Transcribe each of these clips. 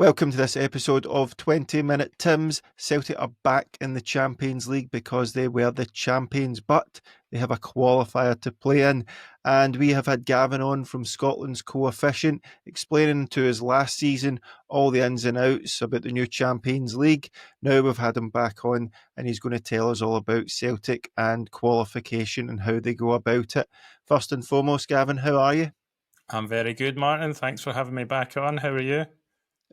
Welcome to this episode of 20 Minute Tims. Celtic are back in the Champions League because they were the champions, but they have a qualifier to play in. And we have had Gavin on from Scotland's Coefficient explaining to us last season all the ins and outs about the new Champions League. Now we've had him back on and he's going to tell us all about Celtic and qualification and how they go about it. First and foremost, Gavin, how are you? I'm very good, Martin. Thanks for having me back on. How are you?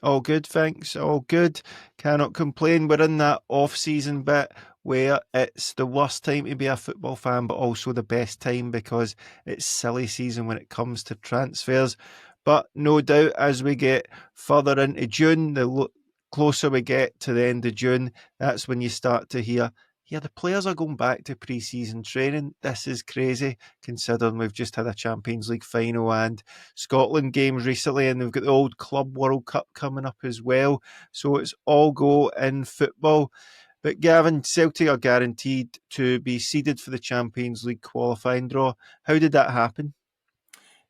All good, thanks. All good. Cannot complain. We're in that off-season bit where it's the worst time to be a football fan, but also the best time because it's silly season when it comes to transfers. But no doubt, as we get further into June, the closer we get to the end of June, that's when you start to hear, yeah, the players are going back to pre-season training. This is crazy, considering we've just had a Champions League final and Scotland games recently, and they've got the old Club World Cup coming up as well. So it's all go in football. But Gavin, Celtic are guaranteed to be seeded for the Champions League qualifying draw. How did that happen?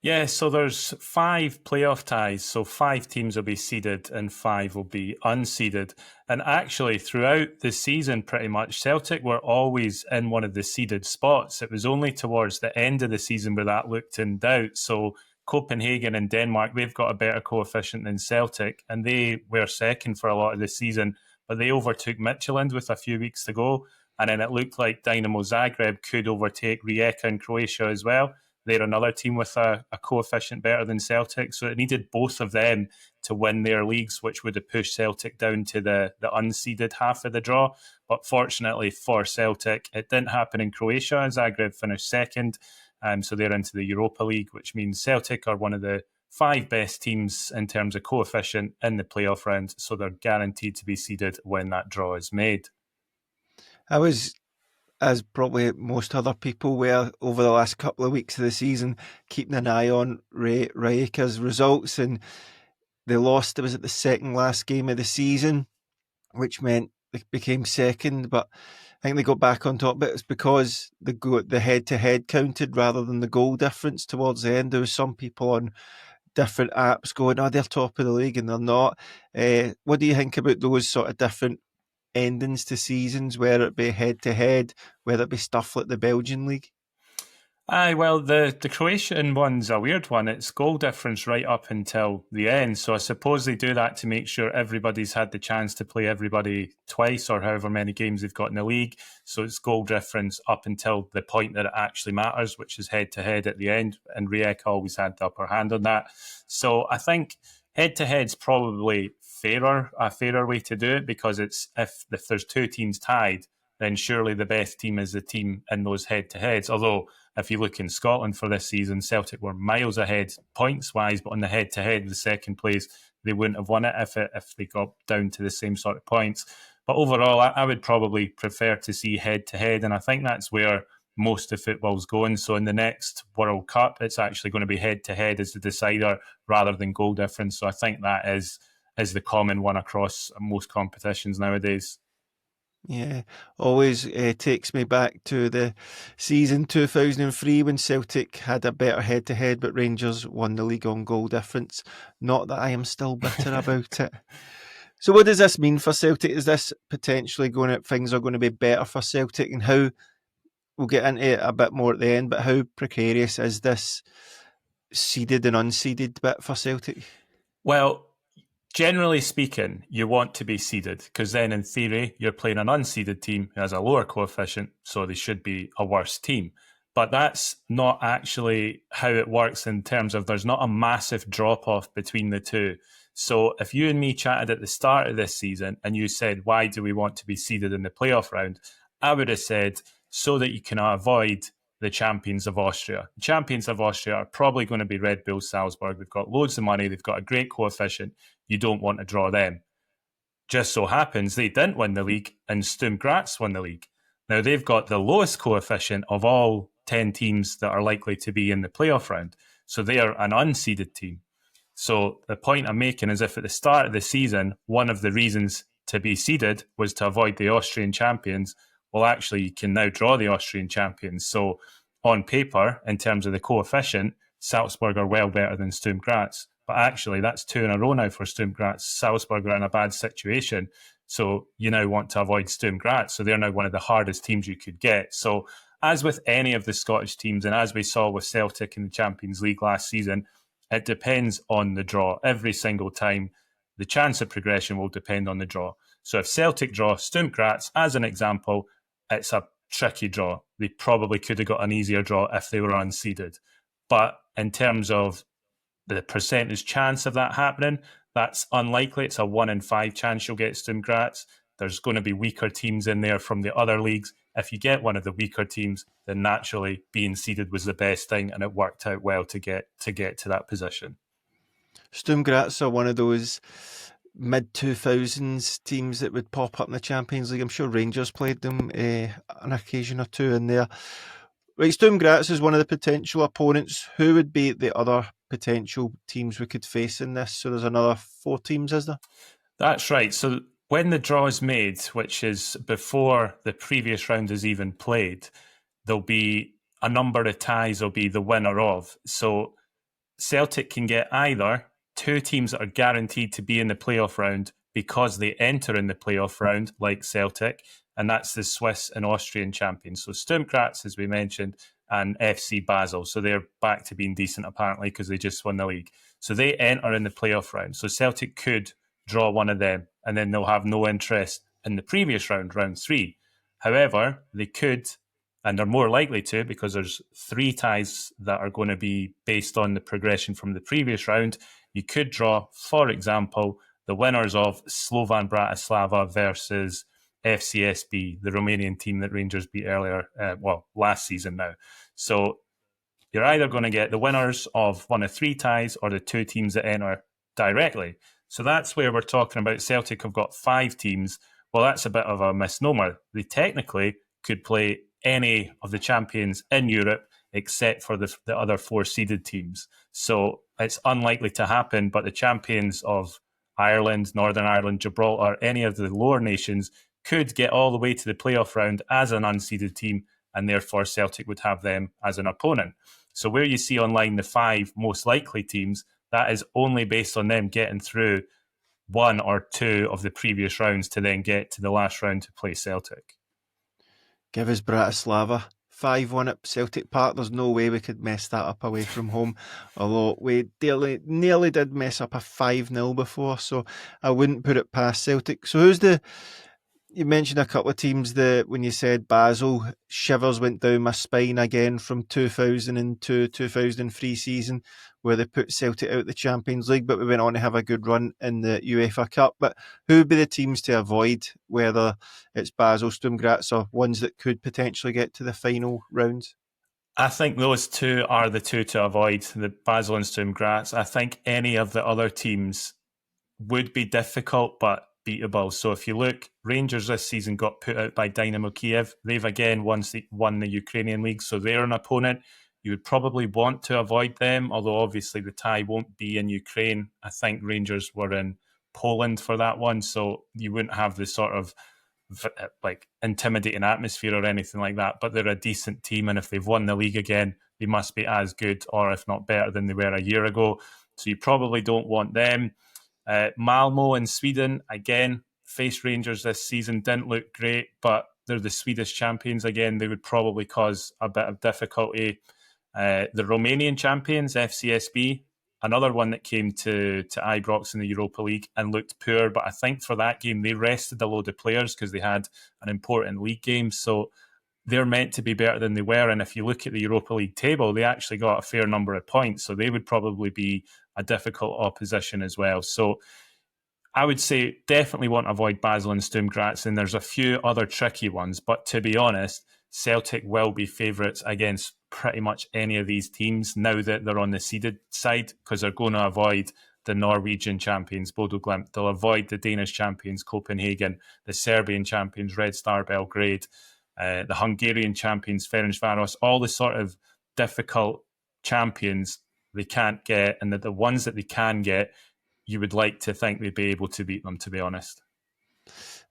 Yeah, so there's 5 playoff ties, so 5 teams will be seeded and 5 will be unseeded. And actually, throughout the season, pretty much, Celtic were always in one of the seeded spots. It was only towards the end of the season where that looked in doubt. So Copenhagen and Denmark, they've got a better coefficient than Celtic, and they were second for a lot of the season, but they overtook Midtjylland with a few weeks to go. And then it looked like Dynamo Zagreb could overtake Rijeka in Croatia as well. They're another team with a coefficient better than Celtic. So it needed both of them to win their leagues, which would have pushed Celtic down to the unseeded half of the draw. But fortunately for Celtic, it didn't happen in Croatia. Zagreb finished second. So they're into the Europa League, which means Celtic are one of the 5 best teams in terms of coefficient in the playoff round. So they're guaranteed to be seeded when that draw is made. I was, as probably most other people were over the last couple of weeks of the season, keeping an eye on Rijeka's results, and they lost. It was at the second last game of the season, which meant they became second, but I think they got back on top. But it's because the head-to-head counted rather than the goal difference towards the end. There was some people on different apps going, oh, they're top of the league, and they're not. What do you think about those sort of different endings to seasons, whether it be head-to-head, whether it be stuff like the Belgian league? Aye, well, the Croatian one's a weird one. It's goal difference right up until the end. So I suppose they do that to make sure everybody's had the chance to play everybody twice or however many games they've got in the league. So it's goal difference up until the point that it actually matters, which is head-to-head at the end. And Rijeka always had the upper hand on that. So I think head-to-head's probably a fairer way to do it, because it's if there's 2 teams tied, then surely the best team is the team in those head-to-heads. Although, if you look in Scotland for this season, Celtic were miles ahead points-wise, but on the head-to-head, the second place, they wouldn't have won it if they got down to the same sort of points. But overall, I would probably prefer to see head-to-head, and I think that's where most of football's going. So in the next World Cup, it's actually going to be head-to-head as the decider rather than goal difference. So I think that is the common one across most competitions nowadays. Yeah, always takes me back to the season 2003 when Celtic had a better head-to-head, but Rangers won the league on goal difference. Not that I am still bitter about it. So what does this mean for Celtic? Is this potentially things are going to be better for Celtic, and how, we'll get into it a bit more at the end, but how precarious is this seeded and unseeded bit for Celtic? Well, generally speaking, you want to be seeded, because then in theory, you're playing an unseeded team who has a lower coefficient, so they should be a worse team. But that's not actually how it works in terms of there's not a massive drop-off between the two. So if you and me chatted at the start of this season and you said, why do we want to be seeded in the playoff round? I would have said, so that you can avoid the champions of Austria. The champions of Austria are probably going to be Red Bull Salzburg. They've got loads of money. They've got a great coefficient. You don't want to draw them. Just so happens they didn't win the league and Sturm Graz won the league. Now they've got the lowest coefficient of all 10 teams that are likely to be in the playoff round. So they are an unseeded team. So the point I'm making is, if at the start of the season, one of the reasons to be seeded was to avoid the Austrian champions, well, actually, you can now draw the Austrian champions. So on paper, in terms of the coefficient, Salzburg are well better than Sturm Graz. But actually, that's 2 in a row now for Sturm Graz. Salzburg are in a bad situation. So you now want to avoid Sturm Graz. So they're now one of the hardest teams you could get. So as with any of the Scottish teams, and as we saw with Celtic in the Champions League last season, it depends on the draw. Every single time, the chance of progression will depend on the draw. So if Celtic draw Sturm Graz, as an example, it's a tricky draw. They probably could have got an easier draw if they were unseeded. But in terms of the percentage chance of that happening, that's unlikely. It's a 1 in 5 chance you'll get Sturm Graz. There's going to be weaker teams in there from the other leagues. If you get one of the weaker teams, then naturally being seeded was the best thing, and it worked out well to get to that position. Sturm Graz are one of those mid-2000s teams that would pop up in the Champions League. I'm sure Rangers played them an occasion or two in there. Right, Sturm Graz is one of the potential opponents. Who would be the other potential teams we could face in this? So there's another 4 teams, is there? That's right. So when the draw is made, which is before the previous round is even played, there'll be a number of ties will be the winner of. So Celtic can get either 2 teams that are guaranteed to be in the playoff round because they enter in the playoff round, like Celtic, and that's the Swiss and Austrian champions. So Sturm Graz, as we mentioned, and FC Basel. So they're back to being decent, apparently, because they just won the league. So they enter in the playoff round. So Celtic could draw one of them, and then they'll have no interest in the previous round, round 3. However, they could, and they're more likely to, because there's 3 ties that are going to be based on the progression from the previous round. You could draw, for example, the winners of Slovan Bratislava versus FCSB, the Romanian team that Rangers beat earlier, last season now. So you're either going to get the winners of one of 3 ties or the 2 teams that enter directly. So that's where we're talking about Celtic have got 5 teams. Well, that's a bit of a misnomer. They technically could play any of the champions in Europe except for the other 4 seeded teams. So it's unlikely to happen, but the champions of Ireland, Northern Ireland, Gibraltar, any of the lower nations could get all the way to the playoff round as an unseeded team, and therefore Celtic would have them as an opponent. So where you see online the 5 most likely teams, that is only based on them getting through 1 or 2 of the previous rounds to then get to the last round to play Celtic. Give us Bratislava 5-1 at Celtic Park. There's no way we could mess that up away from home, although we nearly did mess up a 5-0 before, so I wouldn't put it past Celtic. So you mentioned a couple of teams that when you said Basel, shivers went down my spine again from 2002-2003 season where they put Celtic out of the Champions League, but we went on to have a good run in the UEFA Cup. But who would be the teams to avoid, whether it's Basel, Sturm Graz, or ones that could potentially get to the final rounds? I think those 2 are the 2 to avoid, the Basel and Sturm Graz. I think any of the other teams would be difficult, but beatable. So if you look, Rangers this season got put out by Dynamo Kiev. They've again won the Ukrainian league, so they're an opponent. You would probably want to avoid them, although obviously the tie won't be in Ukraine. I think Rangers were in Poland for that one, so you wouldn't have the sort of like intimidating atmosphere or anything like that. But they're a decent team, and if they've won the league again, they must be as good, or if not better, than they were a year ago. So you probably don't want them. Malmo in Sweden, again, faced Rangers this season, didn't look great, but they're the Swedish champions again. They would probably cause a bit of difficulty. The Romanian champions, FCSB, another one that came to Ibrox in the Europa League and looked poor, but I think for that game they rested a load of players because they had an important league game, so they're meant to be better than they were. And if you look at the Europa League table, they actually got a fair number of points, so they would probably be a difficult opposition as well. So I would say definitely want to avoid Basel and Sturm Graz, and there's a few other tricky ones, but to be honest, Celtic will be favourites against pretty much any of these teams now that they're on the seeded side, because they're going to avoid the Norwegian champions, Bodo Glimt. They'll avoid the Danish champions, Copenhagen, the Serbian champions, Red Star Belgrade, the Hungarian champions, Ferencváros, all the sort of difficult champions they can't get, and that the ones that they can get, you would like to think they'd be able to beat them, to be honest.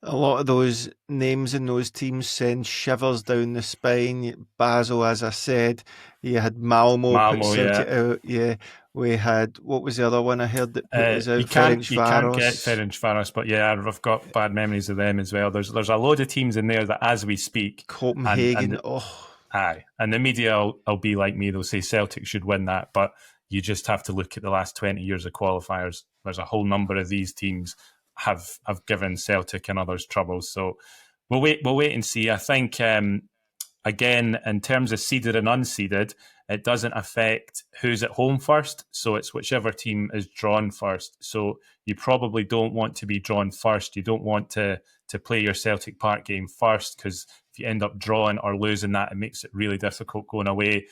A lot of those names in those teams send shivers down the spine. Basel, as I said, you had Malmo put Malmo, yeah. Celtic out. Yeah, we had, what was the other one I heard that put us out? You can't get Ferencvaros, Ferencvaros, but yeah, I've got bad memories of them as well. There's a load of teams in there that, as we speak, and Copenhagen. Oh, aye, and the media will be like me. They'll say Celtic should win that, but you just have to look at the last 20 years of qualifiers. There's a whole number of these teams have given Celtic and others trouble. So we'll wait and see. I think again, in terms of seeded and unseeded, it doesn't affect who's at home first. So it's whichever team is drawn first. So you probably don't want to be drawn first. You don't want to play your Celtic Park game first, because if you end up drawing or losing that, it makes it really difficult going away.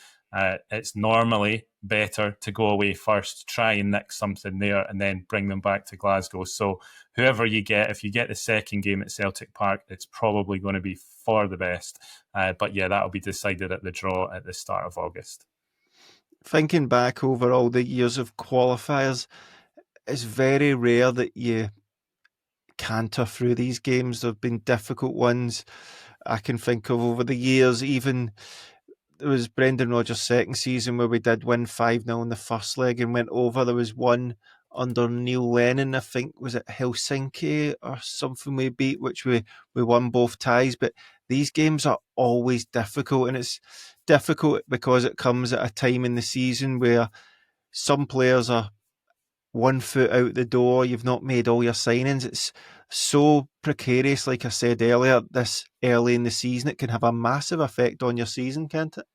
It's normally better to go away first, try and nick something there, and then bring them back to Glasgow. So whoever you get, if you get the second game at Celtic Park, it's probably going to be for the best. But yeah, that'll be decided at the draw at the start of August. thinking back over all the years of qualifiers, it's very rare that you canter through these games. There have been difficult ones I can think of over the years. Even there was Brendan Rodgers' second season where we did win 5-0 in the first leg and went over. There was one under Neil Lennon, I think, was it Helsinki or something we beat, which we won both ties. But these games are always difficult, and it's difficult because it comes at a time in the season where some players are 1 foot out the door. You've not made all your signings. It's so precarious, like I said earlier, this early in the season. It can have a massive effect on your season, can't it?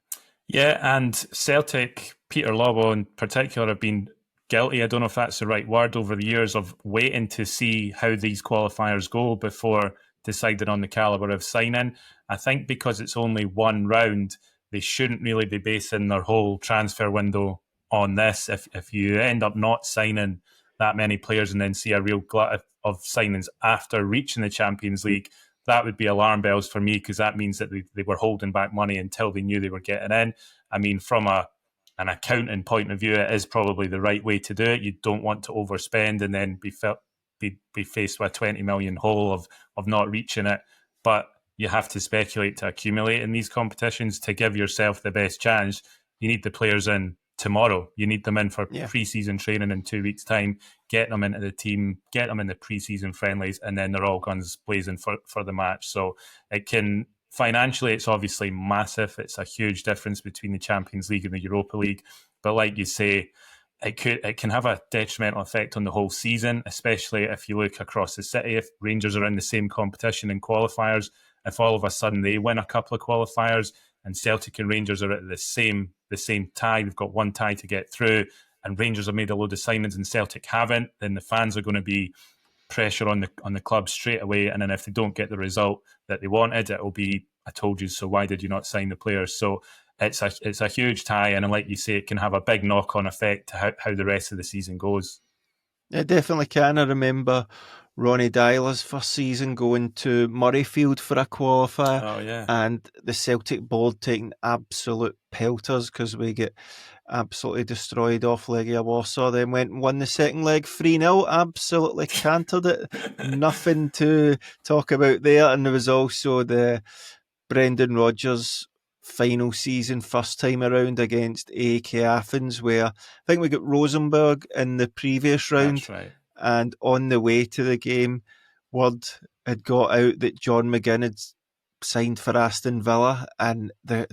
Yeah, and Celtic, Peter Lawwell in particular, have been guilty, I don't know if that's the right word, over the years of waiting to see how these qualifiers go before deciding on the calibre of signing. I think because it's only one round, they shouldn't really be basing their whole transfer window on this. If you end up not signing that many players and then see a real glut of signings after reaching the Champions League, that would be alarm bells for me, because that means that they were holding back money until they knew they were getting in. I mean, from an accounting point of view, it is probably the right way to do it. You don't want to overspend and then be faced with a 20 million hole of not reaching it. But you have to speculate to accumulate in these competitions to give yourself the best chance. You need the players in tomorrow. You need them in for pre-season training in 2 weeks' time, get them into the team, get them in the pre-season friendlies, and then they're all guns blazing for the match. So it can, financially, it's obviously massive. It's a huge difference between the Champions League and the Europa League. But like you say, it can have a detrimental effect on the whole season, especially if you look across the city. If Rangers are in the same competition in qualifiers, if all of a sudden they win a couple of qualifiers and Celtic and Rangers are at the same tie, we've got one tie to get through, and Rangers have made a load of signings and Celtic haven't, then the fans are going to be pressure on the club straight away. And then if they don't get the result that they wanted, it will be, I told you so, why did you not sign the players? So it's a huge tie, and like you say, it can have a big knock-on effect to how the rest of the season goes. It definitely can. I remember Ronnie Dyler's first season going to Murrayfield for a qualifier, Oh yeah, and the Celtic board taking absolute pelters because we get absolutely destroyed off Legia Warsaw. Then went and won the second leg 3-0, absolutely cantered it. Nothing to talk about there. And there was also the Brendan Rodgers final season, first time around against AEK Athens, where I think we got Rosenborg in the previous that's round. right. And on the way to the game, word had got out that John McGinn had signed for Aston Villa, and it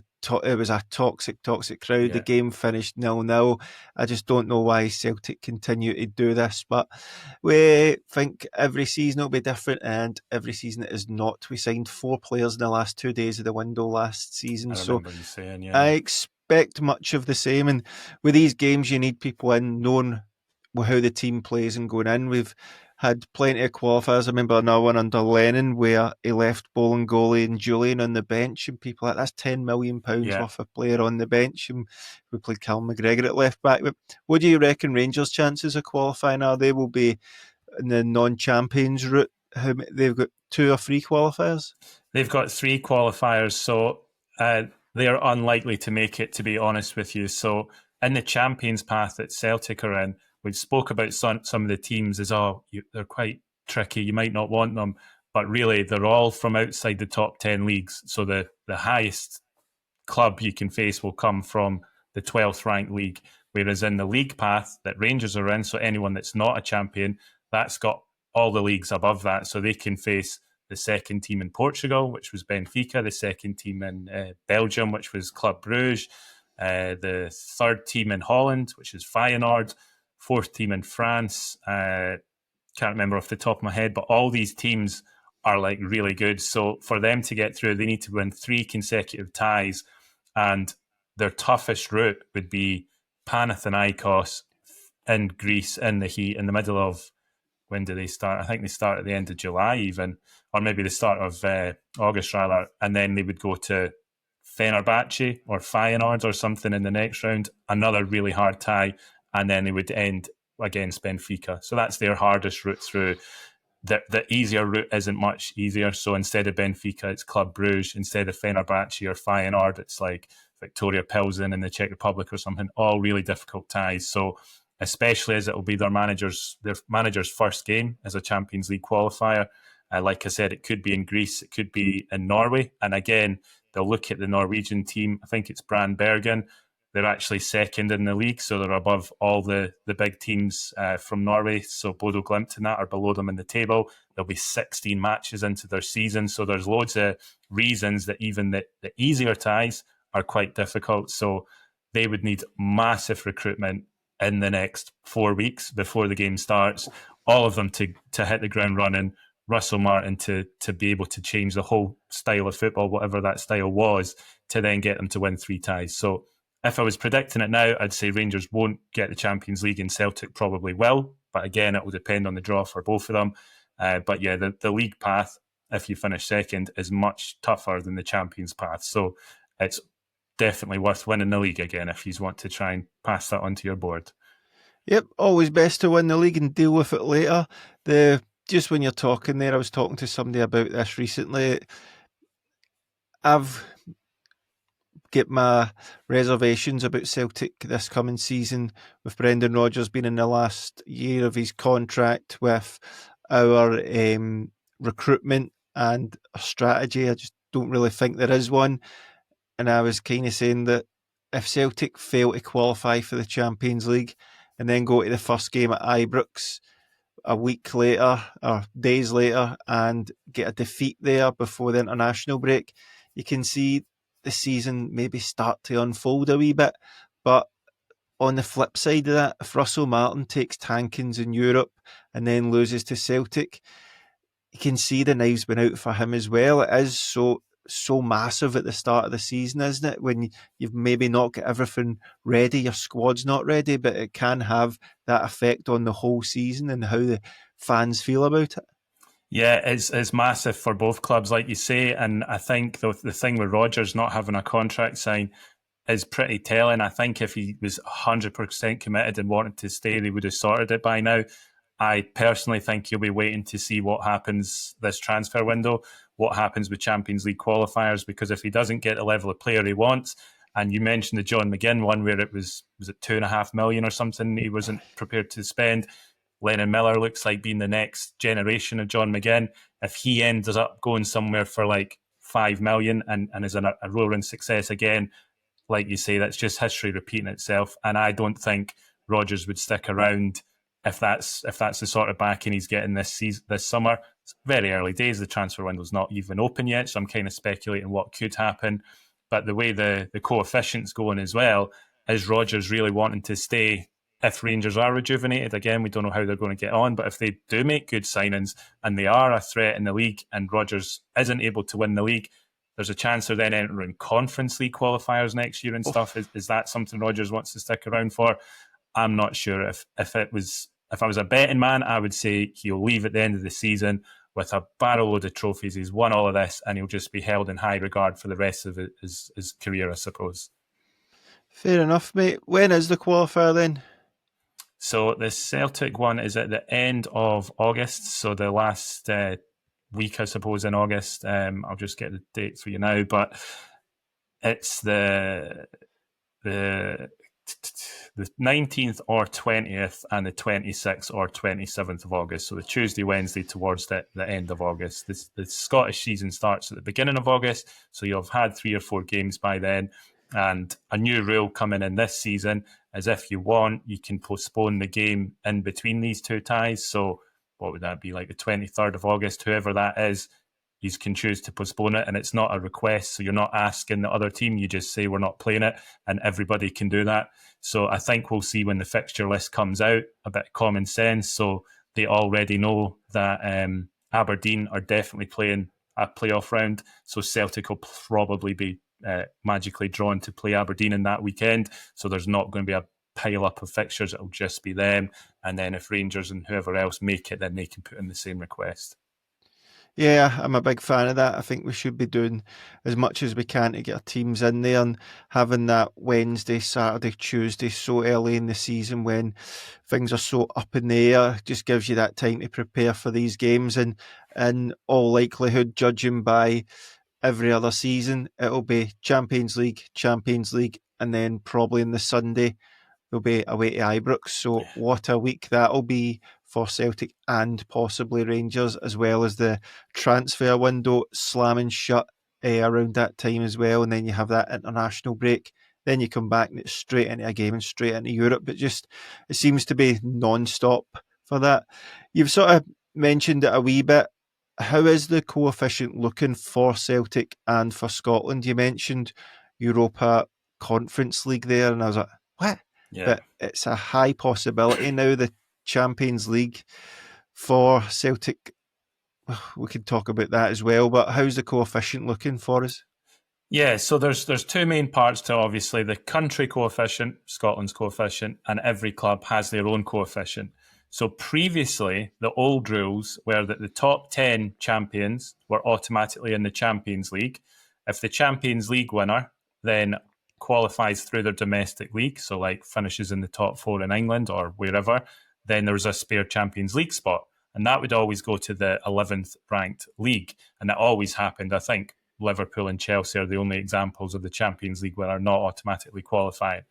was a toxic crowd. Yeah. The game finished 0-0. I just don't know why Celtic continue to do this, but we think every season will be different, and every season it is not. We signed 4 players in the last 2 days of the window last season, I remember you saying, yeah. I expect much of the same. And with these games, you need people in knowing how the team plays and going in. We've had plenty of qualifiers. I remember another one under Lennon where he left Bolingoli and Julian on the bench, and people like, that's £10 million worth of player on the bench. And we played Cal McGregor at left back. But what do you reckon Rangers' chances of qualifying are? They will be in the non-champions route. They've got 2 or 3 qualifiers? They've got 3 qualifiers, so they're unlikely to make it, to be honest with you. So in the champions path that Celtic are in, we've spoke about some of the teams as, they're quite tricky, you might not want them. but really they're all from outside the top 10 leagues. So the highest club you can face will come from the 12th ranked league. Whereas in the league path that Rangers are in, so anyone that's not a champion, that's got all the leagues above that. So they can face the second team in Portugal, which was Benfica, the second team in Belgium, which was Club Brugge, the third team in Holland, which is Feyenoord, fourth team in France. Can't remember off the top of my head, but all these teams are like really good. So for them to get through, they need to win 3 consecutive ties, and their toughest route would be Panathinaikos in Greece in the heat in the middle of, when do they start? I think they start at the end of July even, or maybe the start of August rather, and then they would go to Fenerbahce or Feyenoord or something in the next round, another really hard tie, and then they would end against Benfica. So that's their hardest route through. The easier route isn't much easier. So instead of Benfica, it's Club Brugge. Instead of Fenerbahce or Feyenoord, it's like Victoria Pilsen in the Czech Republic or something. All really difficult ties. So especially as it will be their manager's first game as a Champions League qualifier. Like I said, it could be in Greece, it could be in Norway. And again, they'll look at the Norwegian team. I think it's Brandbergen. They're actually second in the league, so they're above all the big teams from Norway. So Bodo Glimt and that are below them in the table. There'll be 16 matches into their season, so there's loads of reasons that even the easier ties are quite difficult. So they would need massive recruitment in the next 4 weeks before the game starts. All of them to hit the ground running. Russell Martin to be able to change the whole style of football, whatever that style was, to then get them to win 3 ties. So if I was predicting it now, I'd say Rangers won't get the Champions League and Celtic probably will. But again, it will depend on the draw for both of them. But yeah, the league path, if you finish second, is much tougher than the Champions path. So it's definitely worth winning the league again if you want to try and pass that onto your board. Yep, always best to win the league and deal with it later. Just when you're talking there, I was talking to somebody about this recently. I've get my reservations about Celtic this coming season, with Brendan Rodgers being in the last year of his contract, with our recruitment and our strategy. I just don't really think there is one. And I was kind of saying that if Celtic fail to qualify for the Champions League and then go to the first game at Ibrox a week later or days later and get a defeat there before the international break, you can see the season maybe start to unfold a wee bit. But on the flip side of that, if Russell Martin takes tankings in Europe and then loses to Celtic, you can see the knives been out for him as well. It is so massive at the start of the season, isn't it? When you've maybe not got everything ready, your squad's not ready, but it can have that effect on the whole season and how the fans feel about it. Yeah, it's massive for both clubs, like you say. And I think the thing with Rodgers not having a contract sign is pretty telling. I think if he was 100% committed and wanted to stay, they would have sorted it by now. I personally think he'll be waiting to see what happens this transfer window, what happens with Champions League qualifiers, because if he doesn't get the level of player he wants, and you mentioned the John McGinn one where it was it 2.5 million or something he wasn't prepared to spend. Lennon Miller looks like being the next generation of John McGinn. If he ends up going somewhere for like 5 million and is a roaring success again, like you say, that's just history repeating itself. And I don't think Rodgers would stick around if that's the sort of backing he's getting this summer. It's very early days. The transfer window's not even open yet, so I'm kind of speculating what could happen. But the way the coefficient's going as well, is Rodgers really wanting to stay if Rangers are rejuvenated? Again, we don't know how they're going to get on, but if they do make good signings and they are a threat in the league and Rodgers isn't able to win the league, there's a chance they're then entering Conference League qualifiers next year and stuff. Is that something Rodgers wants to stick around for? I'm not sure. If I was a betting man, I would say he'll leave at the end of the season with a barrel load of trophies. He's won all of this and he'll just be held in high regard for the rest of his career, I suppose. Fair enough, mate. When is the qualifier then? So the Celtic one is at the end of August. So the last week, I suppose, in August. I'll just get the date for you now, but it's the the 19th or 20th and the 26th or 27th of August. So the Tuesday, Wednesday towards the end of August. The Scottish season starts at the beginning of August, so you'll have had 3 or 4 games by then. And a new rule coming in this season is if you want, you can postpone the game in between these 2 ties. So what would that be, like the 23rd of August, whoever that is, you can choose to postpone it, and it's not a request. So you're not asking the other team. You just say, we're not playing it, and everybody can do that. So I think we'll see when the fixture list comes out, a bit of common sense. So they already know that Aberdeen are definitely playing a playoff round. So Celtic will probably be magically drawn to play Aberdeen in that weekend. So there's not going to be a pile up of fixtures. It'll just be them. And then if Rangers and whoever else make it, then they can put in the same request. Yeah, I'm a big fan of that. I think we should be doing as much as we can to get our teams in there, and having that Wednesday, Saturday, Tuesday so early in the season when things are so up in the air just gives you that time to prepare for these games. And in all likelihood, judging by every other season, it'll be Champions League, and then probably on the Sunday they'll be away to Ibrox. So what a week that'll be for Celtic and possibly Rangers, as well as the transfer window slamming shut around that time as well. And then you have that international break. Then you come back and it's straight into a game and straight into Europe. But just it seems to be non-stop for that. You've sort of mentioned it a wee bit. How is the coefficient looking for Celtic and for Scotland? You mentioned Europa Conference League there, and I was like, what? Yeah. But it's a high possibility now, the Champions League for Celtic. We could talk about that as well, but how's the coefficient looking for us? Yeah, so there's 2 main parts to, obviously, the country coefficient, Scotland's coefficient, and every club has their own coefficient. So previously, the old rules were that the top 10 champions were automatically in the Champions League. If the Champions League winner then qualifies through their domestic league, so like finishes in the top 4 in England or wherever, then there was a spare Champions League spot. And that would always go to the 11th ranked league. And that always happened. I think Liverpool and Chelsea are the only examples of the Champions League where are not automatically qualifying.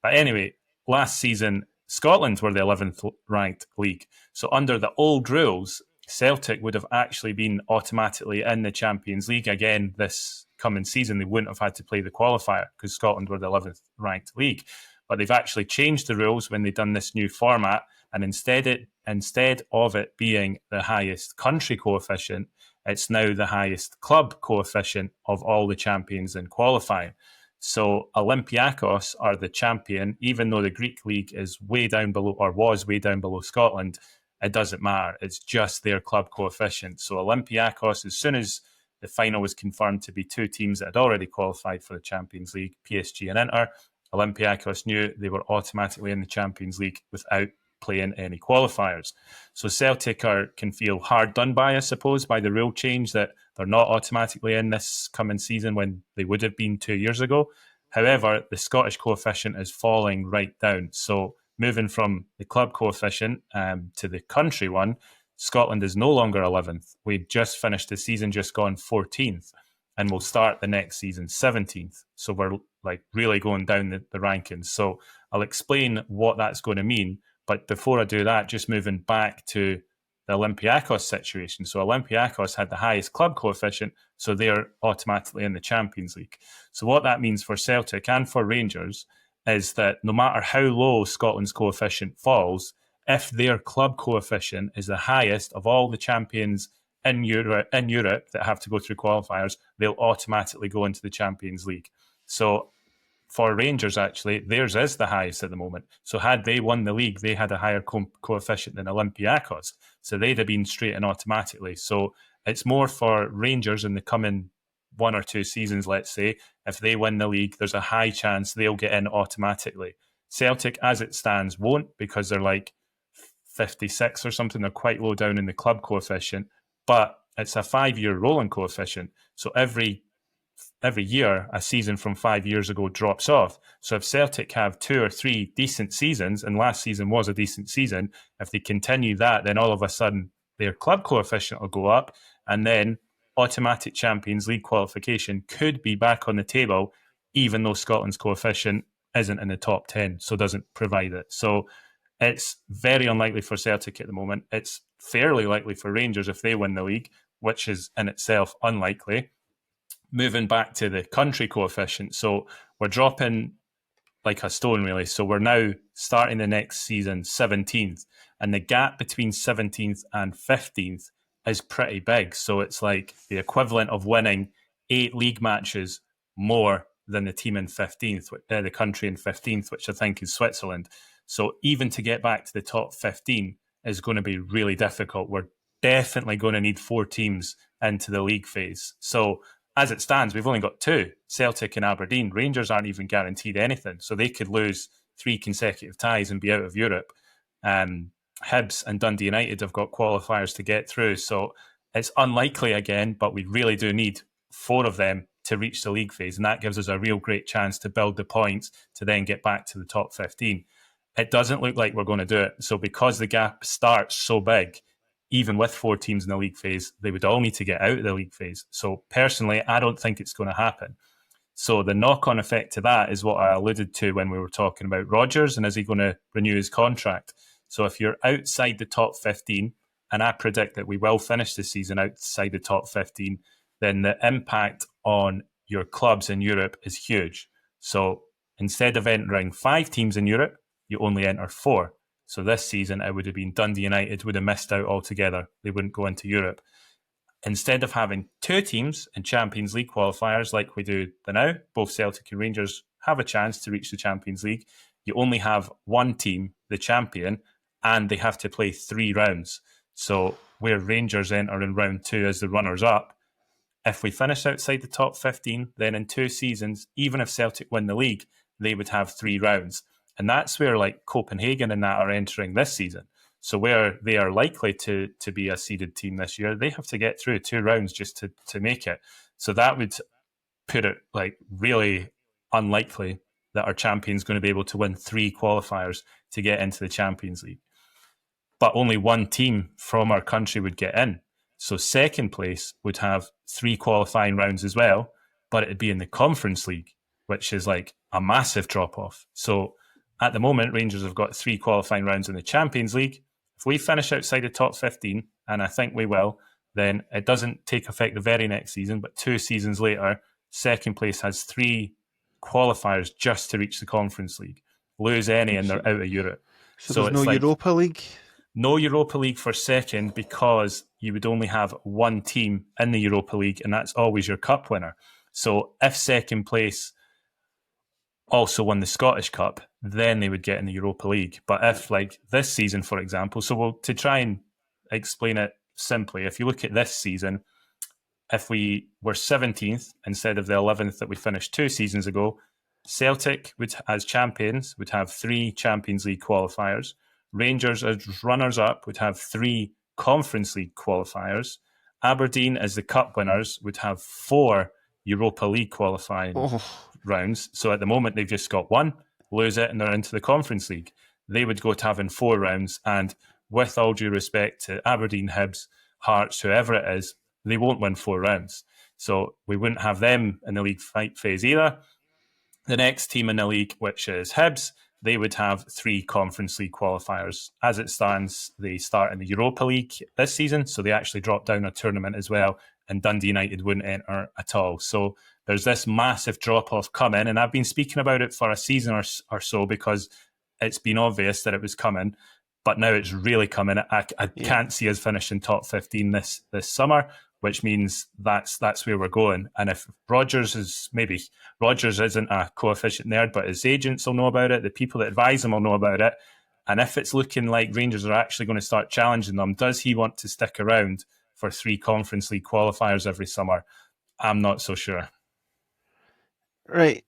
But anyway, last season, Scotland were the 11th ranked league. So under the old rules, Celtic would have actually been automatically in the Champions League again this coming season. They wouldn't have had to play the qualifier because Scotland were the 11th ranked league. But they've actually changed the rules when they've done this new format, and instead of it being the highest country coefficient, it's now the highest club coefficient of all the champions in qualifying. So Olympiacos are the champion, even though the Greek league is way down below, or was way down below Scotland. It doesn't matter. It's just their club coefficient. So Olympiacos, as soon as the final was confirmed to be 2 teams that had already qualified for the Champions League, PSG and Inter, Olympiacos knew they were automatically in the Champions League without playing any qualifiers. So Celtic can feel hard done by, I suppose, by the rule change that they're not automatically in this coming season when they would have been 2 years ago. However, the Scottish coefficient is falling right down. So moving from the club coefficient to the country one, Scotland is no longer 11th. We just finished the season, just gone 14th, and we'll start the next season 17th. So we're like really going down the rankings. So I'll explain what that's going to mean. But before I do that, just moving back to the Olympiacos situation. So Olympiacos had the highest club coefficient, so they're automatically in the Champions League. So what that means for Celtic and for Rangers is that no matter how low Scotland's coefficient falls, if their club coefficient is the highest of all the champions in Europe that have to go through qualifiers, they'll automatically go into the Champions League. So for Rangers, actually, theirs is the highest at the moment. So had they won the league, they had a higher coefficient than Olympiacos. So they'd have been straight in automatically. So it's more for Rangers in the coming 1 or 2 seasons, let's say. If they win the league, there's a high chance they'll get in automatically. Celtic, as it stands, won't, because they're like 56 or something. They're quite low down in the club coefficient. But it's a 5-year rolling coefficient. So every year, a season from 5 years ago drops off. So if Celtic have 2 or 3 decent seasons, and last season was a decent season, if they continue that, then all of a sudden their club coefficient will go up, and then automatic Champions League qualification could be back on the table, even though Scotland's coefficient isn't in the top 10, so doesn't provide it. So it's very unlikely for Celtic at the moment. It's fairly likely for Rangers if they win the league, which is in itself unlikely. Moving back to the country coefficient, so we're dropping like a stone, really. So we're now starting the next season 17th, and the gap between 17th and 15th is pretty big. So it's like the equivalent of winning 8 league matches more than the team in 15th, the country in 15th, which I think is Switzerland. So even to get back to the top 15 is going to be really difficult. We're definitely going to need 4 teams into the league phase. So as it stands, we've only got 2, Celtic and Aberdeen. Rangers aren't even guaranteed anything, so they could lose 3 consecutive ties and be out of Europe. Hibs and Dundee United have got qualifiers to get through, so it's unlikely again, but we really do need 4 of them to reach the league phase, and that gives us a real great chance to build the points to then get back to the top 15. It doesn't look like we're going to do it, so because the gap starts so big, even with 4 teams in the league phase, they would all need to get out of the league phase. So personally, I don't think it's going to happen. So the knock-on effect to that is what I alluded to when we were talking about Rodgers and is he going to renew his contract. So if you're outside the top 15, and I predict that we will finish the season outside the top 15, then the impact on your clubs in Europe is huge. So instead of entering 5 teams in Europe, you only enter 4. So this season, it would have been Dundee United would have missed out altogether. They wouldn't go into Europe. Instead of having 2 teams in Champions League qualifiers like we do now, both Celtic and Rangers have a chance to reach the Champions League. You only have 1 team, the champion, and they have to play 3 rounds. So where Rangers enter in round 2 as the runners-up, if we finish outside the top 15, then in 2 seasons, even if Celtic win the league, they would have 3 rounds. And that's where like Copenhagen and that are entering this season. So where they are likely to be a seeded team this year, they have to get through 2 rounds just to make it. So that would put it like really unlikely that our champion's going to be able to win 3 qualifiers to get into the Champions League. But only 1 team from our country would get in. So second place would have 3 qualifying rounds as well, but it'd be in the Conference League, which is like a massive drop-off. So at the moment, Rangers have got 3 qualifying rounds in the Champions League. If we finish outside the top 15, and I think we will, then it doesn't take effect the very next season, but 2 seasons later, second place has 3 qualifiers just to reach the Conference League. Lose any and they're out of Europe. So there's no like Europa League? No Europa League for second because you would only have 1 team in the Europa League, and that's always your cup winner. So if second place also won the Scottish Cup, then they would get in the Europa League. But if, like this season, for example, to try and explain it simply, if you look at this season, if we were 17th instead of the 11th that we finished 2 seasons ago, Celtic, as champions, would have 3 Champions League qualifiers. Rangers, as runners-up, would have 3 Conference League qualifiers. Aberdeen, as the cup winners, would have 4 Europa League qualifying rounds. So at the moment, they've just got 1, lose it, and they're into the Conference League. They would go to having 4 rounds, and with all due respect to Aberdeen, Hibs, Hearts, whoever it is, they won't win 4 rounds. So we wouldn't have them in the league fight phase either. The next team in the league, which is Hibs, they would have 3 Conference League qualifiers. As it stands, they start in the Europa League this season, so they actually drop down a tournament as well, and Dundee United wouldn't enter at all. So there's this massive drop-off coming, and I've been speaking about it for a season or so because it's been obvious that it was coming, but now it's really coming. I can't see us finishing top 15 this summer, which means that's where we're going. And if Rodgers isn't a coefficient nerd, but his agents will know about it, the people that advise him will know about it. And if it's looking like Rangers are actually going to start challenging them, does he want to stick around for 3 Conference League qualifiers every summer? I'm not so sure. Right.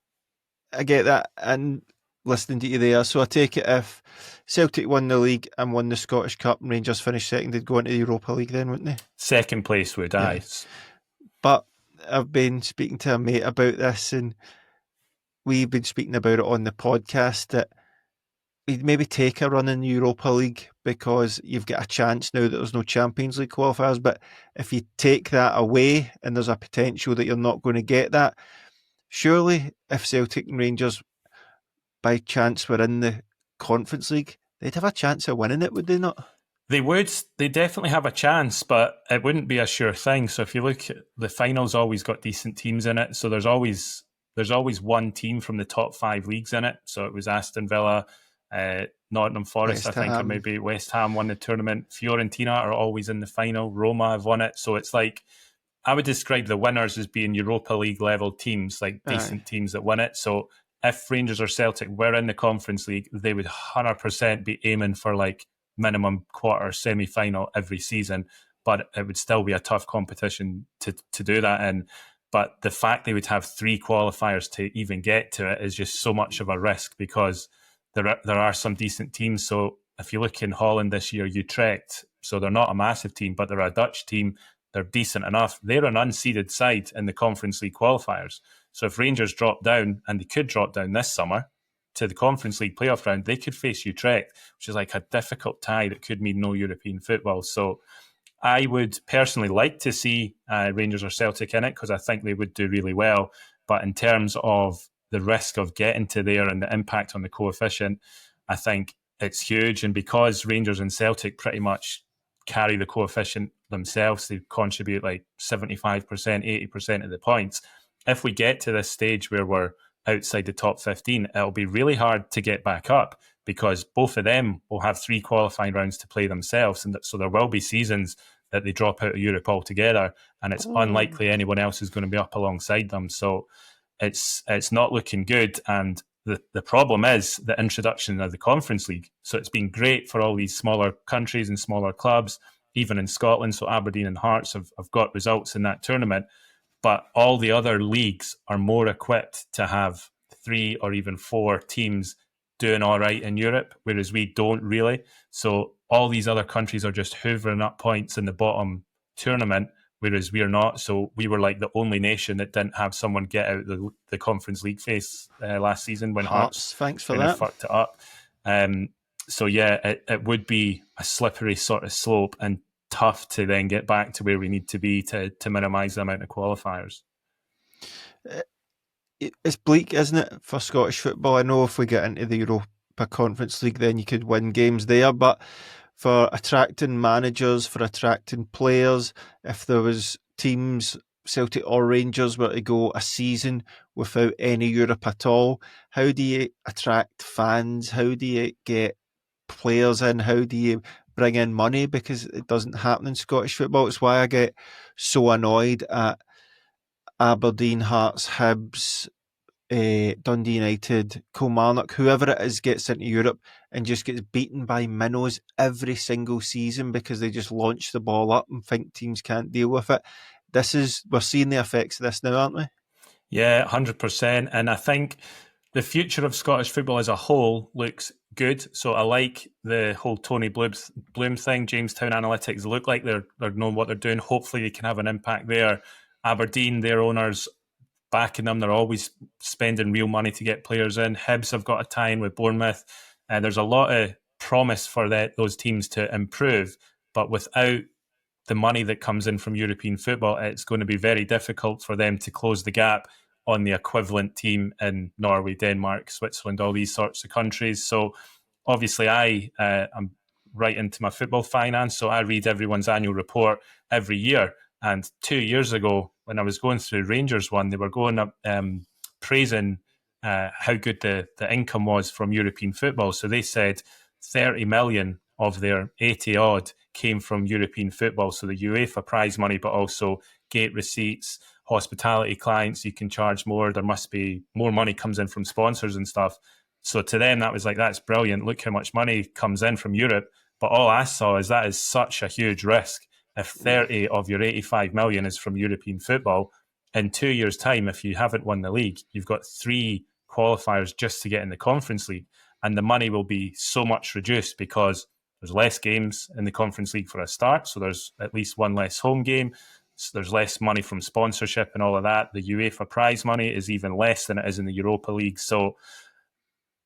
I get that. And listening to you there, so I take it if Celtic won the league and won the Scottish Cup and Rangers finished second, they'd go into the Europa League then, wouldn't they? Second place would, aye. But I've been speaking to a mate about this, and we've been speaking about it on the podcast, that we'd maybe take a run in the Europa League because you've got a chance now that there's no Champions League qualifiers. But if you take that away and there's a potential that you're not going to get that, surely if Celtic and Rangers by chance were in the Conference League, they'd have a chance of winning it, would they not? They would. They definitely have a chance, but it wouldn't be a sure thing. So if you look at the finals, always got decent teams in it. So there's always one team from the top 5 leagues in it. So it was Aston Villa, Nottingham Forest, I West think, or Ham. maybe West Ham won the tournament. Fiorentina are always in the final. Roma have won it. So it's like, I would describe the winners as being Europa League level teams, like Aye. decent teams that win it. So if Rangers or Celtic were in the Conference League, they would 100% be aiming for like minimum quarter semi final every season. But it would still be a tough competition to do that in. But the fact they would have 3 qualifiers to even get to it is just so much of a risk, because there are some decent teams. So if you look in Holland this year, Utrecht, so they're not a massive team, but they're a Dutch team. They're decent enough. They're an unseeded side in the Conference League qualifiers. So if Rangers drop down, and they could drop down this summer to the Conference League playoff round, they could face Utrecht, which is like a difficult tie that could mean no European football. So I would personally like to see Rangers or Celtic in it, because I think they would do really well. But in terms of the risk of getting to there and the impact on the coefficient, I think it's huge. And because Rangers and Celtic pretty much carry the coefficient themselves, they contribute like 75%, 80% of the points. If we get to this stage where we're outside the top 15, it'll be really hard to get back up, because both of them will have 3 qualifying rounds to play themselves. And so there will be seasons that they drop out of Europe altogether, and it's unlikely anyone else is going to be up alongside them. So it's not looking good. And the problem is the introduction of the Conference League. So it's been great for all these smaller countries and smaller clubs, even in Scotland. So Aberdeen and Hearts have got results in that tournament. But all the other leagues are more equipped to have 3 or even 4 teams doing all right in Europe, whereas we don't really. So all these other countries are just hoovering up points in the bottom tournament, whereas we're not. So we were like the only nation that didn't have someone get out the Conference League phase last season when Hearts Hearts, thanks for kind of that. fucked it up. So yeah, it would be a slippery sort of slope, and tough to then get back to where we need to be to minimise the amount of qualifiers. It's bleak, isn't it, for Scottish football? I know if we get into the Europa Conference League, then you could win games there, but for attracting managers, for attracting players, if there was teams, Celtic or Rangers, were to go a season without any Europe at all, how do you attract fans? How do you get players in? How do you bring in money? Because it doesn't happen in Scottish football. It's why I get so annoyed at Aberdeen, Hearts, Hibs, Dundee United, Kilmarnock, whoever it is gets into Europe and just gets beaten by minnows every single season because they just launch the ball up and think teams can't deal with it. We're seeing the effects of this now, aren't we? Yeah, 100%. And I think the future of Scottish football as a whole looks good. So I like the whole Tony Bloom thing. Jamestown Analytics look like they're knowing what they're doing. Hopefully they can have an impact there. Aberdeen, their owners backing them. They're always spending real money to get players in. Hibs have got a tie-in with Bournemouth. There's a lot of promise for those teams to improve, but without the money that comes in from European football, it's going to be very difficult for them to close the gap on the equivalent team in Norway, Denmark, Switzerland, all these sorts of countries. So obviously I'm right into my football finance, so I read everyone's annual report every year. And 2 years ago, when I was going through Rangers one, they were going up praising how good the income was from European football. So they said 30 million of their 80 odd came from European football. So the UEFA prize money, but also gate receipts, hospitality clients, you can charge more. There must be more money comes in from sponsors and stuff. So to them, that was like, that's brilliant. Look how much money comes in from Europe. But all I saw is that is such a huge risk. If 30 of your 85 million is from European football, in 2 years' time, if you haven't won the league, you've got 3 qualifiers just to get in the Conference League. And the money will be so much reduced because there's less games in the Conference League for a start. So there's at least one less home game. So there's less money from sponsorship and all of that. The UEFA prize money is even less than it is in the Europa League. So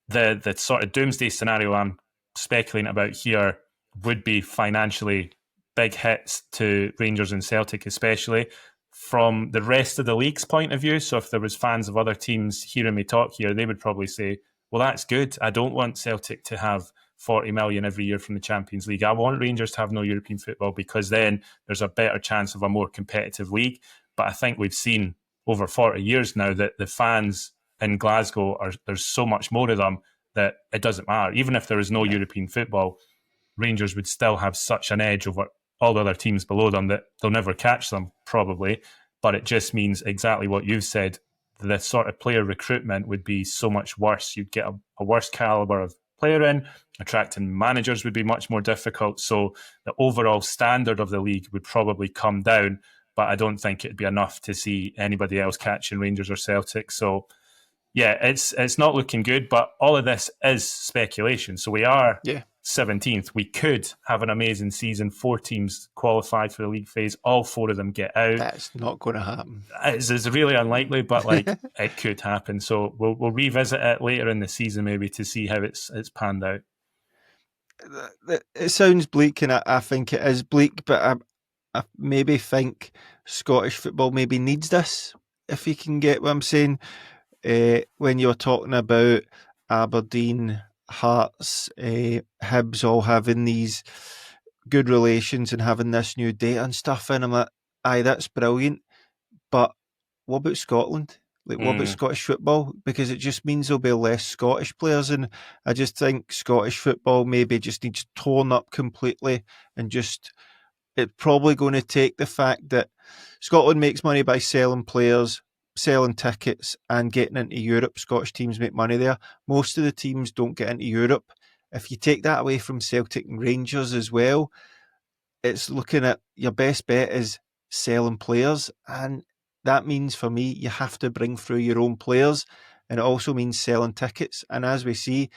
the sort of doomsday scenario I'm speculating about here would be financially big hits to Rangers and Celtic, especially from the rest of the league's point of view. So if there was fans of other teams hearing me talk here, they would probably say, well, that's good. I don't want Celtic to have 40 million every year from the Champions League. I want Rangers to have no European football because then there's a better chance of a more competitive league. But I think we've seen over 40 years now that the fans in Glasgow there's so much more of them that it doesn't matter. Even if there is no European football, Rangers would still have such an edge over all the other teams below them that they'll never catch them, probably. But it just means exactly what you've said. The sort of player recruitment would be so much worse. You'd get a worse caliber of player in. Attracting managers would be much more difficult. So the overall standard of the league would probably come down. But I don't think it'd be enough to see anybody else catching Rangers or Celtic. So yeah, it's not looking good, but all of this is speculation. So we are 17th. We could have an amazing season. 4 teams qualified for the league phase. All 4 of them get out. That's not going to happen. It's really unlikely, but it could happen. So we'll revisit it later in the season maybe to see how it's panned out. It sounds bleak, and I think it is bleak, but I maybe think Scottish football maybe needs this, if you can get what I'm saying. When you're talking about Aberdeen, Hearts, Hibs all having these good relations and having this new data and stuff, and I'm like, aye, that's brilliant, but what about Scotland? What about Scottish football? Because it just means there'll be less Scottish players, and I just think Scottish football maybe just needs torn up completely, and just it's probably going to take the fact that Scotland makes money by selling players, selling tickets, and getting into Europe. Scottish teams make money there. Most of the teams don't get into Europe. If you take that away from Celtic and Rangers as well, it's looking at your best bet is selling players, and that means for me you have to bring through your own players, and it also means selling tickets. And as we see,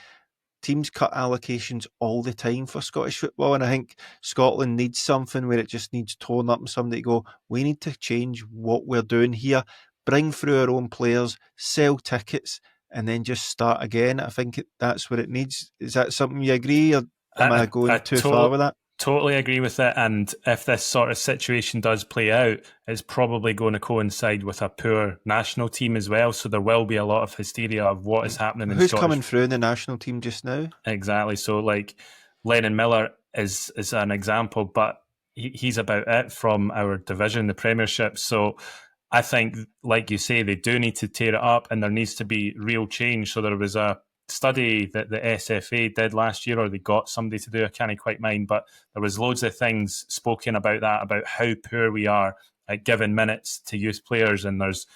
teams cut allocations all the time for Scottish football, and I think Scotland needs something where it just needs torn up and somebody to go, we need to change what we're doing here, bring through our own players, sell tickets, and then just start again. I think that's what it needs. Is that something you agree, or am I going too far with that? Totally agree with it. And if this sort of situation does play out, it's probably going to coincide with a poor national team as well. So there will be a lot of hysteria of what is happening in Who's Scottish. coming through in the national team just now? Exactly. So like Lennon Miller is an example, but he's about it from our division, the Premiership. So I think, like you say, they do need to tear it up, and there needs to be real change. So there was a study that the SFA did last year, or they got somebody to do, I can't quite mind, but there was loads of things spoken about that, about how poor we are at giving minutes to youth players. And there's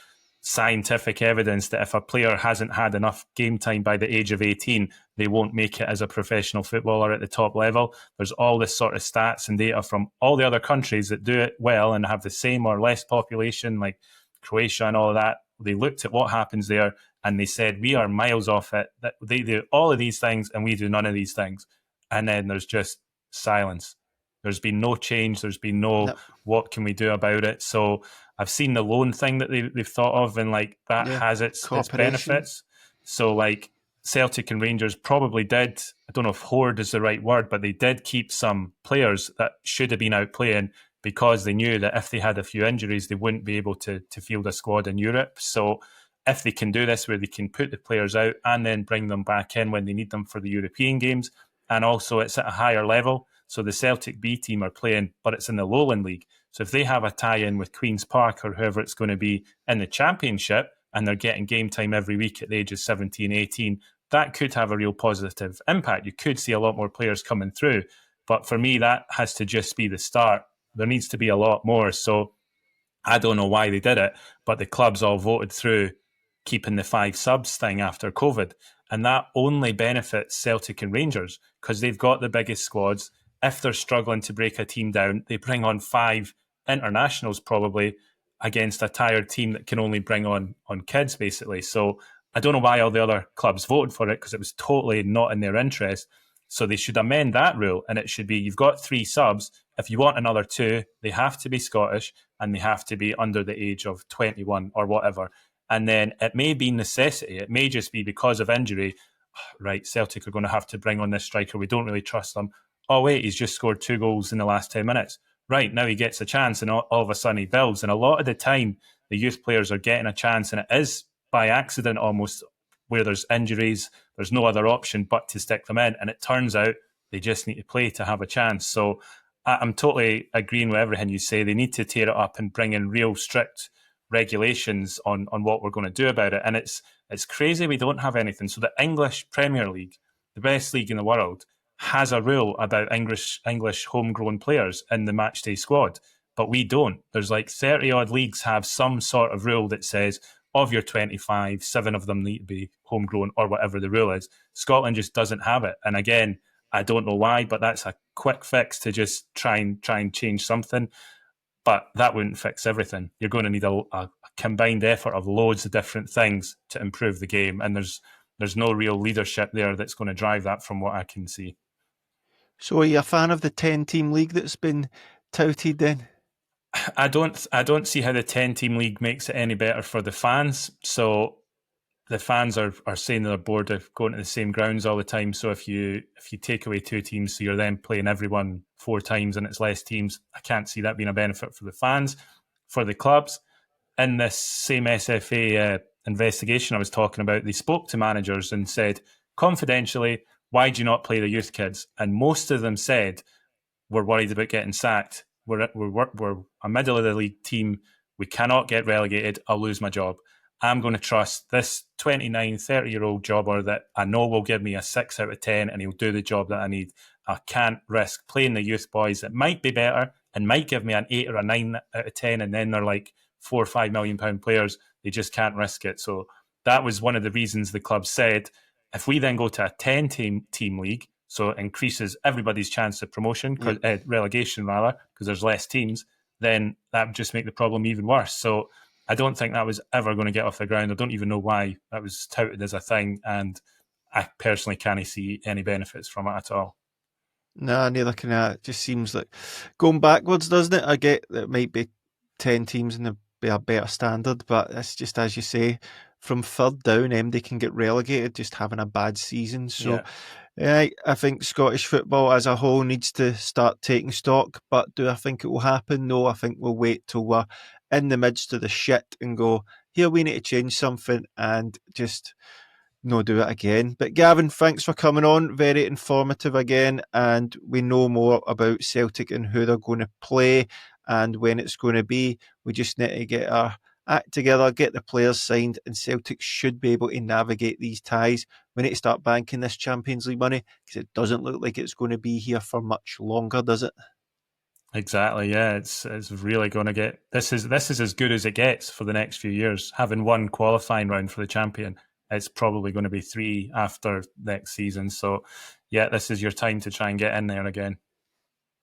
scientific evidence that if a player hasn't had enough game time by the age of 18, they won't make it as a professional footballer at the top level. There's all this sort of stats and data from all the other countries that do it well and have the same or less population, like Croatia and all of that. They looked at what happens there and they said, we are miles off it. That they do all of these things and we do none of these things. And then there's just silence. There's been no change. There's been no, what can we do about it? So I've seen the loan thing that they've thought of, and like that has its benefits. So like Celtic and Rangers probably did, I don't know if hoard is the right word, but they did keep some players that should have been out playing because they knew that if they had a few injuries, they wouldn't be able to field a squad in Europe. So if they can do this where they can put the players out and then bring them back in when they need them for the European games, and also it's at a higher level. So the Celtic B team are playing, but it's in the Lowland League. So if they have a tie-in with Queen's Park or whoever it's going to be in the Championship, and they're getting game time every week at the age of 17, 18, that could have a real positive impact. You could see a lot more players coming through. But for me, that has to just be the start. There needs to be a lot more. So I don't know why they did it, but the clubs all voted through keeping the 5 subs thing after COVID. And that only benefits Celtic and Rangers because they've got the biggest squads. If they're struggling to break a team down, they bring on 5 internationals probably against a tired team that can only bring on kids, basically. So I don't know why all the other clubs voted for it because it was totally not in their interest. So they should amend that rule, and it should be you've got 3 subs. If you want another 2, they have to be Scottish and they have to be under the age of 21 or whatever. And then it may be necessity. It may just be because of injury. Right, Celtic are going to have to bring on this striker. We don't really trust them. Oh, wait, he's just scored 2 goals in the last 10 minutes. Right, now he gets a chance and all of a sudden he builds. And a lot of the time, the youth players are getting a chance and it is by accident almost. where there's injuries, there's no other option but to stick them in. And it turns out they just need to play to have a chance. So I'm totally agreeing with everything you say. They need to tear it up and bring in real strict regulations on what we're going to do about it. And it's crazy we don't have anything. So the English Premier League, the best league in the world, has a rule about English homegrown players in the matchday squad, but we don't. There's like 30 odd leagues have some sort of rule that says of your 25, 7 of them need to be homegrown or whatever the rule is. Scotland just doesn't have it. And again, I don't know why, but that's a quick fix to just try and change something. But that wouldn't fix everything. You're going to need a combined effort of loads of different things to improve the game. And there's no real leadership there that's going to drive that from what I can see. So are you a fan of the 10-team league that's been touted then? I don't see how the 10-team league makes it any better for the fans. So the fans are saying they're bored of going to the same grounds all the time. So if you take away 2 teams, so you're then playing everyone 4 times and it's less teams, I can't see that being a benefit for the fans. For the clubs, in this same SFA investigation I was talking about, they spoke to managers and said, confidentially, why do you not play the youth kids? And most of them said, we're worried about getting sacked. We're a middle of the league team. We cannot get relegated. I'll lose my job. I'm going to trust this 29, 30-year-old jobber that I know will give me a 6 out of 10 and he'll do the job that I need. I can't risk playing the youth boys that might be better and might give me an 8 or a 9 out of 10 and then they're like £4 or £5 million players. They just can't risk it. So that was one of the reasons the club said, if we then go to a 10-team league, so it increases everybody's chance of promotion, relegation rather, because there's less teams, then that would just make the problem even worse. So I don't think that was ever going to get off the ground. I don't even know why that was touted as a thing, and I personally can't see any benefits from it at all. Nah, neither can I. It just seems like going backwards, doesn't it? I get that it might be 10 teams and there'd be a better standard, but it's just as you say, from third down, MD can get relegated just having a bad season. So I think Scottish football as a whole needs to start taking stock, but do I think it will happen? No, I think we'll wait till we're in the midst of the shit and go, here, we need to change something and just no do it again. But Gavin, thanks for coming on. Very informative again, and we know more about Celtic and who they're going to play and when it's going to be. We just need to get our act together, get the players signed, and Celtic should be able to navigate these ties. We need to start banking this Champions League money because it doesn't look like it's going to be here for much longer, does it? Exactly, yeah. It's really going to get... This is as good as it gets for the next few years. Having one qualifying round for the champion, it's probably going to be 3 after next season. So, yeah, this is your time to try and get in there again.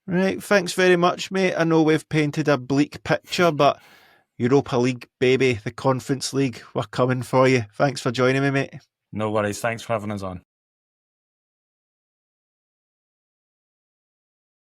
Right, thanks very much, mate. I know we've painted a bleak picture, but Europa League, baby, the Conference League, we're coming for you. Thanks for joining me, mate. No worries. Thanks for having us on.